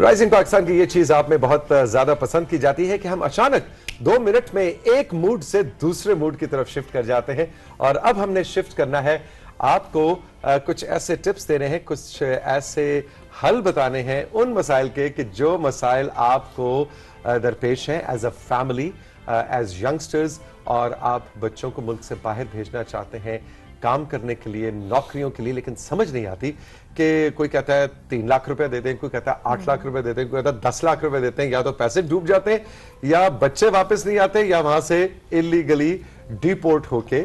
Rising Pakistan کی یہ چیز آپ میں بہت زیادہ پسند کی جاتی ہے کہ ہم اچانک 2 منٹ میں ایک موڈ سے دوسرے موڈ کی طرف شفٹ کر جاتے ہیں، اور اب ہم نے شفٹ کرنا ہے، آپ کو کچھ ایسے ٹپس دینے ہیں، کچھ ایسے حل بتانے ہیں ان مسائل کے کہ جو مسائل آپ کو درپیش ہیں as a family, as youngsters, اور آپ بچوں کو ملک سے باہر بھیجنا چاہتے ہیں کام کرنے کے لیے، نوکریوں کے لیے، لیکن سمجھ نہیں آتی کہ کوئی کہتا ہے 3 لاکھ روپے دے دیں، کوئی کہتا ہے 8 لاکھ روپے دے دیں، کوئی کہتا ہے 10 لاکھ روپے دیتے ہیں، یا تو پیسے ڈوب جاتے ہیں یا بچے واپس نہیں آتے یا وہاں سے اللیگلی ڈیپورٹ ہو کے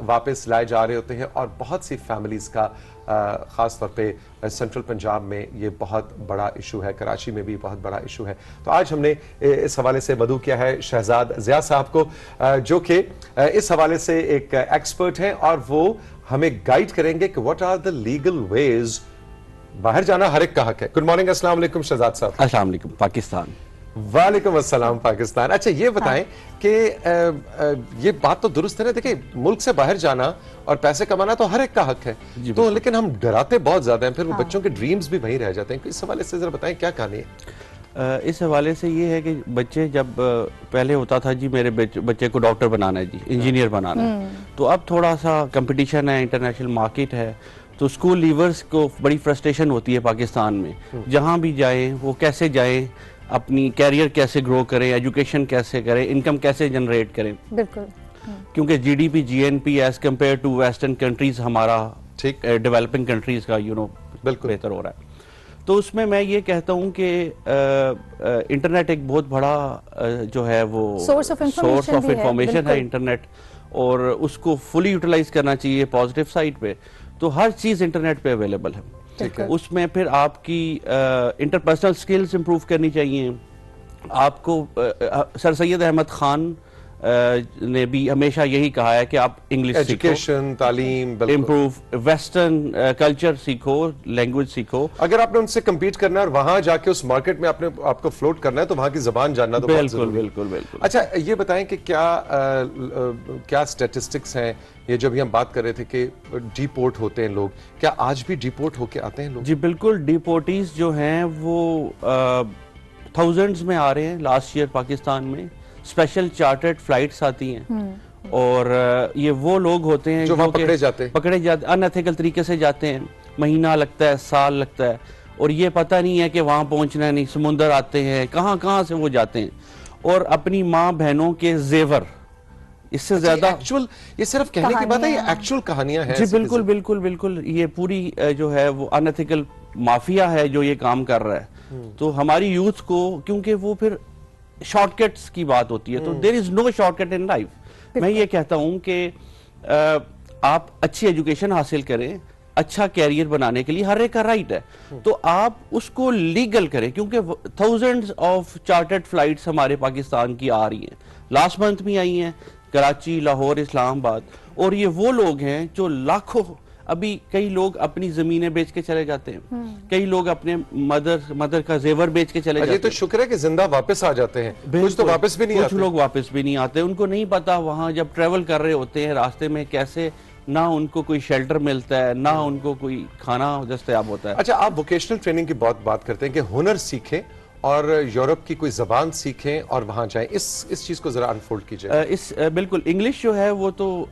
واپس لائے جا رہے ہوتے ہیں. اور بہت سی فیملیز کا خاص طور پہ سینٹرل پنجاب میں یہ بہت بڑا ایشو ہے، کراچی میں بھی بہت بڑا ایشو ہے. تو آج ہم نے اس حوالے سے مدعو کیا ہے شہزاد ضیاء صاحب کو، جو کہ اس حوالے سے ایک ایکسپرٹ ہیں، اور وہ ہمیں گائیڈ کریں گے کہ واٹ آر دا لیگل ویز. باہر جانا ہر ایک کا حق ہے. گڈ مارننگ، السلام علیکم شہزاد صاحب. السلام علیکم پاکستان. وعلیکم السلام پاکستان. اچھا یہ بتائیں کہ یہ بات تو درست ہے نا، دیکھیں ملک سے باہر جانا اور پیسے کمانا تو ہر ایک کا حق ہے، تو لیکن ہم ڈراتے بہت زیادہ ہیں، پھر وہ بچوں کے ڈریمز بھی وہیں رہ جاتے ہیں. اس حوالے سے ذرا بتائیں کیا کہانی ہے؟ اس حوالے سے یہ ہے کہ بچے جب پہلے ہوتا تھا جی میرے بچے کو ڈاکٹر بنانا ہے، جی انجینئر بنانا ہے، تو اب تھوڑا سا کمپٹیشن ہے، انٹرنیشنل مارکیٹ ہے، تو اسکول لیورز کو بڑی فرسٹریشن ہوتی ہے پاکستان میں. جہاں بھی جائیں وہ کیسے جائیں، اپنی کیریئر کیسے گرو کریں، ایجوکیشن کیسے کریں، انکم کیسے جنریٹ کریں. بالکل، کیونکہ G D P G N P as compared to western countries ہمارا ڈیولپنگ کنٹریز کا بالکل بہتر ہو رہا ہے. تو اس میں یہ کہتا ہوں کہ انٹرنیٹ ایک بہت بڑا جو ہے وہ سورس آف انفارمیشن ہے انٹرنیٹ، اور اس کو فلی یوٹیلائز کرنا چاہیے پازیٹیو سائڈ پہ. تو ہر چیز انٹرنیٹ پہ اویلیبل ہے. اس میں پھر آپ کی انٹرپرسنل سکلز امپروو کرنی چاہیے. آپ کو سر سید احمد خان نے بھی ہمیشہ یہی کہا ہے کہ آپ انگلش سیکھو، ایجوکیشن، تعلیم، امپروو، ویسٹرن کلچر سیکھو، لینگویج سیکھو. اگر آپ نے ان سے کمپیٹ کرنا ہے اور وہاں جا کے اس مارکیٹ میں آپ کو فلوٹ کرنا ہے تو وہاں کی زبان جاننا تو بہت ضروری ہے. بالکل بالکل. اچھا یہ بتائیں کہ کیا سٹیٹسٹکس ہیں، یہ جو بھی ہم بات کر رہے تھے کہ ڈیپورٹ ہوتے ہیں لوگ، کیا آج بھی ڈیپورٹ ہو کے آتے ہیں لوگ؟ جی بالکل. ڈیپورٹیز جو ہیں وہ تھاؤزنڈز میں آ رہے ہیں لاسٹ ایئر پاکستان میں. اسپیشل چارٹرڈ فلائٹس آتی ہیں، اور یہ وہ لوگ ہوتے ہیں جو وہاں پکڑے جاتے ان ایتھیکل طریقے سے جاتے ہیں. مہینہ لگتا ہے، سال لگتا ہے، اور یہ پتہ نہیں ہے کہ وہاں پہنچنا نہیں. سمندر آتے ہیں، کہاں سے وہ جاتے ہیں، اور اپنی ماں بہنوں کے زیور، اس سے زیادہ ایکچوئل یہ صرف کہنے کی بات ہے، یہ ایکچوئل کہانیاں ہیں. جی بالکل بالکل بالکل. یہ پوری جو ہے وہ ان ایتھیکل مافیا ہے جو یہ کام کر رہا ہے. تو ہماری یوتھ کو، کیونکہ وہ پھر شارٹ کٹس کی بات ہوتی ہے، تو دیر از نو شارٹ کٹ ان لائف. میں یہ کہتا ہوں کہ آپ اچھی ایجوکیشن حاصل کریں، اچھا کیریئر بنانے کے لیے ہر ایک کا رائٹ ہے، تو آپ اس کو لیگل کریں. کیونکہ تھاؤزنڈز آف چارٹرڈ فلائٹس ہمارے پاکستان کی آ رہی ہیں، لاسٹ منتھ بھی آئی ہیں، کراچی، لاہور، اسلام آباد. اور یہ وہ لوگ ہیں جو لاکھوں، ابھی کئی لوگ اپنی زمینیں بیچ کے چلے جاتے ہیں، کئی لوگ اپنے مدر کا زیور بیچ کے چلے جاتے ہیں. یہ تو شکر ہے کہ زندہ واپس آ جاتے ہیں، کچھ تو واپس بھی نہیں آتے. کچھ لوگ واپس بھی نہیں آتے. ان کو نہیں پتا وہاں جب ٹریول کر رہے ہوتے ہیں راستے میں کیسے، نہ ان کو کوئی شیلٹر ملتا ہے، نہ ان کو کوئی کھانا دستیاب ہوتا ہے. اچھا آپ ووکیشنل ٹریننگ کی بات کرتے ہیں کہ ہنر سیکھیں اور یورپ کی کوئی زبان سیکھیں اور وہاں جائیں. اس چیز کو ذرا انفولڈ کیجئے. بالکل. انگلش جو ہے وہ تو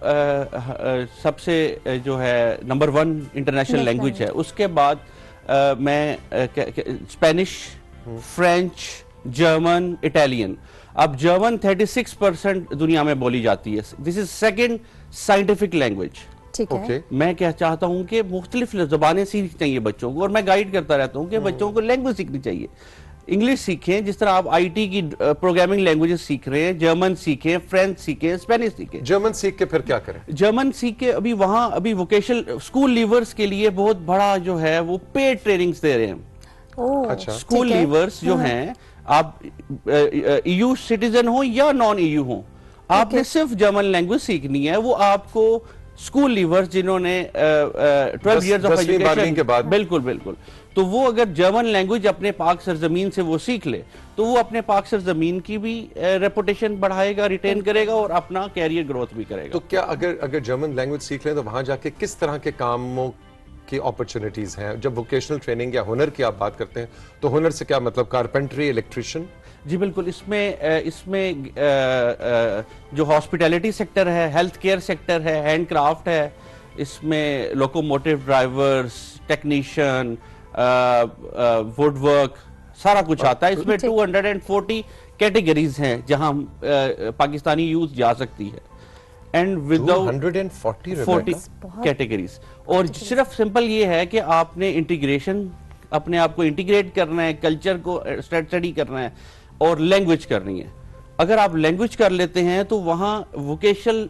سب سے جو ہے نمبر 1 انٹرنیشنل لینگویج ہے. اس کے بعد میں اسپینش، فرینچ، جرمن، اٹالین. اب جرمن 36% دنیا میں بولی جاتی ہے. دس از سیکنڈ سائنٹیفک لینگویج. میں کیا چاہتا ہوں کہ مختلف زبانیں سیکھنی چاہیے بچوں کو، اور میں گائیڈ کرتا رہتا ہوں کہ بچوں کو لینگویج سیکھنی چاہیے. انگلش سیکھیں، جس طرح آپ آئی ٹی کی پروگرامنگ لینگویجز سیکھ رہے ہیں. جرمن سیکھیں، فرینچ سیکھیں، اسپینش سیکھیں. جرمن سیکھ کے پھر کیا کریں؟ جرمن سیکھ کے ابھی ووکیشنل اسکول لیورز کے لیے بہت بڑا جو ہے وہ پیڈ ٹریننگز دے رہے ہیں. اسکول لیورز جو ہیں، آپ ای یو سٹیزن ہوں یا نان ای یو ہوں، آپ نے صرف جرمن لینگویج سیکھنی ہے. وہ آپ کو اسکول لیورز جنہوں نے 12 ایئرز آف ایجوکیشن کے بعد، بالکل بالکل، تو وہ اگر جرمن لینگویج اپنے پاک سرزمین سے وہ سیکھ لے تو وہ اپنے پاک سرزمین کی بھی ریپوٹیشن بڑھائے گا، ریٹین کرے گا، اور اپنا کیریئر گروتھ بھی کرے گا. تو کیا اگر جرمن لینگویج سیکھ لیں تو وہاں جا کے کس طرح کے کاموں کی اپرچونٹیز ہیں؟ جب ووکیشنل ٹریننگ یا ہنر کی آپ بات کرتے ہیں تو ہنر سے کیا مطلب کارپینٹری, الیکٹریشین؟ جی بالکل, اس میں جو ہاسپٹیلٹی سیکٹر ہے, ہیلتھ کیئر سیکٹر ہے, ہینڈ کرافٹ ہے, اس میں locomotive drivers, technician, would work, سارا کچھ آتا ہے. اس میں 240 کیٹیگریز ہیں جہاں پاکستانی یوتھ جا سکتی ہے. And without 240 categories. اور صرف سمپل یہ ہے کہ آپ نے انٹیگریشن, اپنے آپ کو انٹیگریٹ کرنا ہے, کلچر کو اسٹڈی کرنا ہے اور لینگویج کرنی ہے. اگر آپ لینگویج کر لیتے ہیں تو وہاں ووکیشنل,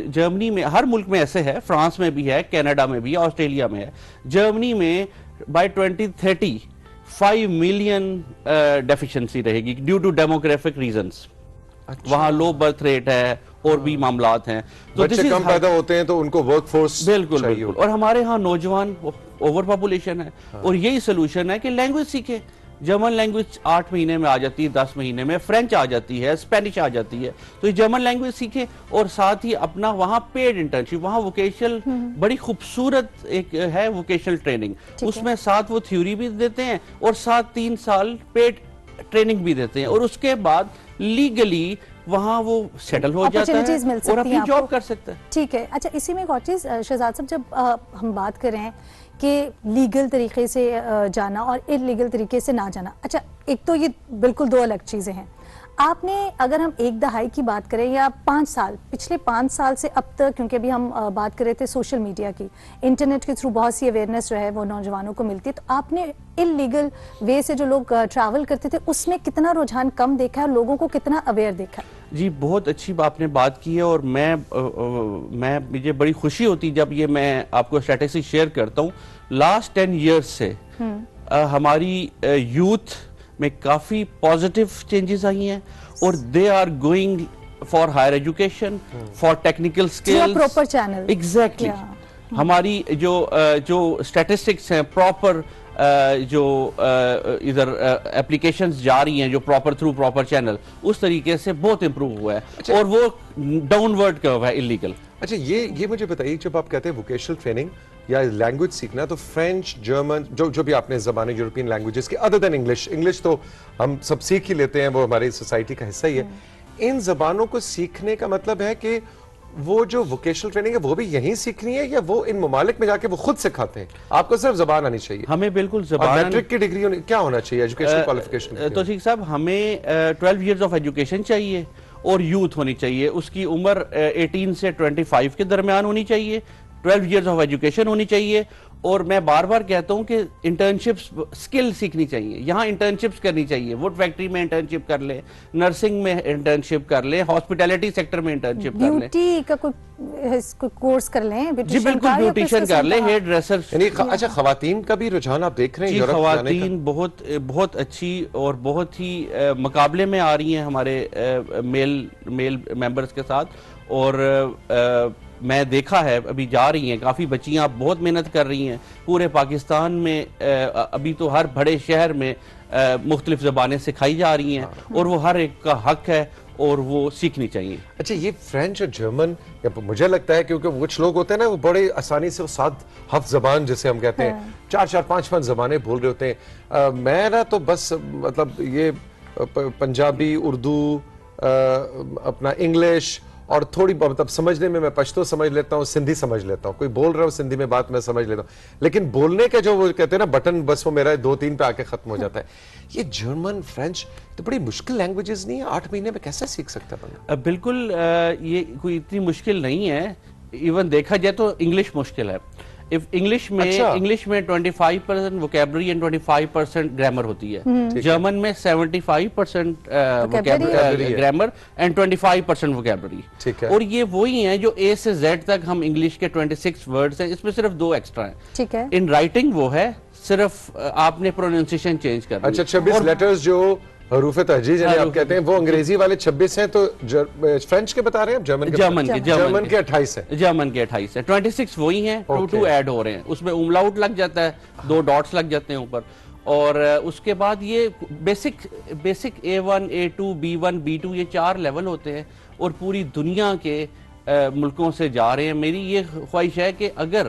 جرمنی میں, ہر ملک میں ایسے ہے, فرانس میں بھی ہے, کینیڈا میں بھی ہے, آسٹریلیا میں ہے. جرمنی میں بائی 2030 5 ملین ڈیفیشنسی رہے گی ڈیو ٹو ڈیموگرافک ریزنس. وہاں لو برتھ ریٹ ہے اور بھی معاملات ہیں, تو بچے کم پیدا ہوتے ہیں تو ان کو ورک فورس بالکل. اور ہمارے ہاں نوجوان اوور پاپولیشن ہے, اور یہی سلوشن ہے کہ لینگویج سیکھیں. جرمن لینگویج 8 مہینے میں آ جاتی ہے, 10 مہینے میں. فرینچ آ جاتی ہے, اسپینش آ جاتی ہے. تو یہ جرمن لینگویج سیکھیں, اور ساتھ ہی اپنا وہاں پیڈ انٹرنشپ, وہاں ووکیشنل بڑی خوبصورت ایک ہے ووکیشنل ٹریننگ, اس میں ساتھ وہ تھیوری بھی دیتے ہیں اور ساتھ 3 سال پیڈ ٹریننگ بھی دیتے ہیں, اور اس کے بعد لیگلی وہاں وہ سیٹل ہو جاتا ہے اور اپنی جاب کر سکتا ہے. ٹھیک ہے. اچھا, اسی میں ایک اور چیز شہزاد صاحب, جب ہم بات کر رہے ہیں کہ لیگل طریقے سے جانا اور انلیگل طریقے سے نہ جانا, اچھا ایک تو یہ بالکل 2 الگ چیزیں ہیں. آپ نے, اگر ہم 1 دہائی کی بات کریں یا 5 سال, پچھلے 5 سال سے اب تک, کیونکہ ابھی ہم بات کر رہے تھے سوشل میڈیا کی, انٹرنیٹ کے تھرو بہت سی اویئرنیس جو ہے وہ نوجوانوں کو ملتی ہے, تو آپ نے انلیگل وے سے جو لوگ ٹریول کرتے تھے اس میں کتنا رجحان کم دیکھا ہے اور لوگوں کو کتنا اویئر دیکھا ہے؟ جی بہت اچھی آپ نے بات کی ہے, اور مجھے بڑی خوشی ہوتی جب یہ میں آپ کو اسٹیٹسٹکس شیئر کرتا ہوں. لاسٹ 10 ایئرس سے ہماری یوتھ میں کافی پازیٹیو چینجز آئی ہیں, اور they are going for higher education, for technical skills, proper channel. Exactly. ہماری جو اسٹیٹسٹکس ہیں, پراپر جو ادھر اپلیکیشنز جا رہی ہیں جو تھرو پراپر چینل, اس طریقے سے بہت امپروو ہوا ہے, اور وہ ڈاؤن ورڈ کرو ہے انلیگل. اچھا, یہ مجھے بتائیے, جب آپ کہتے ہیں ووکیشنل ٹریننگ یا لینگویج سیکھنا, تو فرینچ, جرمن, جو بھی آپ نے زبانیں یورپین لینگویجز کی, ادر دین انگلش تو ہم سب سیکھ ہی لیتے ہیں, وہ ہماری سوسائٹی کا حصہ ہی ہے. ان زبانوں کو سیکھنے کا مطلب ہے کہ وہ جو ووکیشنل ٹریننگ ہے وہ بھی یہیں سیکھنی ہے, یا وہ ان ممالک میں جا کے وہ خود سکھاتے ہیں؟ آپ کو صرف زبان آنی چاہیے. ہمیں بالکل زبان, میٹرک کی ڈگری کیا ہونا چاہیے, ایجوکیشن کوالیفیکیشن؟ تو ٹھیک صاحب, ہمیں 12 ایئرز آف ایجوکیشن چاہیے, اور یوتھ ہونی چاہیے, اس کی عمر 18 سے 25 کے درمیان ہونی چاہیے, 12 ایئرز آف ایجوکیشن ہونی چاہیے. اور میں بار بار کہتا ہوں کہ انٹرنشپس سکل سیکھنی چاہیے, یہاں انٹرنشپس کرنی چاہیے. ووڈ فیکٹری میں انٹرنشپ کر لیں, نرسنگ میں انٹرنشپ کر لیں, ہاسپٹیلٹی سیکٹر میں انٹرنشپ کر لیں, بیوٹی کا کوئی کورس کر لیں, جی بالکل, بیوٹیشن کر لیں, ہیئر ڈریسر. اچھا, خواتین کا بھی رجحان آپ دیکھ رہے ہیں؟ جی, خواتین بہت اچھی اور بہت ہی مقابلے میں آ رہی ہیں ہمارے میل ممبرز کے ساتھ, اور میں دیکھا ہے ابھی جا رہی ہیں کافی بچیاں, بہت محنت کر رہی ہیں پورے پاکستان میں. ابھی تو ہر بڑے شہر میں مختلف زبانیں سکھائی جا رہی ہیں, اور وہ ہر ایک کا حق ہے اور وہ سیکھنی چاہیے. اچھا, یہ فرینچ اور جرمن, مجھے لگتا ہے کیونکہ کچھ لوگ ہوتے ہیں نا, وہ بڑے آسانی سے 7 زبان جسے ہم کہتے ہیں, 4 5 زبانیں بول رہے ہوتے ہیں. میں نا تو بس مطلب یہ پنجابی, اردو, اپنا انگلش, اور تھوڑی مطلب سمجھنے میں پشتو سمجھ لیتا ہوں, سندھی سمجھ لیتا ہوں, کوئی بول رہا ہوں سندھی میں بات میں سمجھ لیتا ہوں, لیکن بولنے کا جو وہ کہتے ہیں نا بٹن, بس وہ میرا 2-3 پہ آ کے ختم ہو جاتا ہے. یہ جرمن, فرینچ تو بڑی مشکل لینگویجز نہیں ہے, 8 مہینے میں کیسے سیکھ سکتا ہے بندہ؟ بالکل, یہ کوئی اتنی مشکل نہیں ہے. ایون دیکھا جائے تو انگلش مشکل ہے. انگلش میں 25% ووکیبلری اینڈ 25% گرامر ہوتی ہے. جرمن میں 75% گرامر اینڈ 25% ووکیبلری. اور یہ وہی ہیں جو A سے Z تک ہم انگلش کے 26 ورڈز ہیں, اس میں صرف 2 ایکسٹرا ہیں. ان رائٹنگ وہ ہے, صرف آپ نے پروننسیشن چینج کرنا. اچھا, 26 لیٹرز جو حروف تہجی جنہیں آپ کہتے ہیں, وہ انگریزی والے 26 ہیں, تو فرینچ کے بتا رہے ہیں آپ؟ جرمن کے 28 ہیں. جرمن کے 28 ہیں, 26 وہی ہیں, 2 ایڈ ہو رہے ہیں. اس میں املاؤٹ لگ جاتا ہے, 2 ڈاٹس لگ جاتے ہیں اوپر. اور اس کے بعد یہ basic A1, A2, B1, B2 یہ 4 لیول ہوتے ہیں, اور پوری دنیا کے ملکوں سے جا رہے ہیں. میری یہ خواہش ہے کہ اگر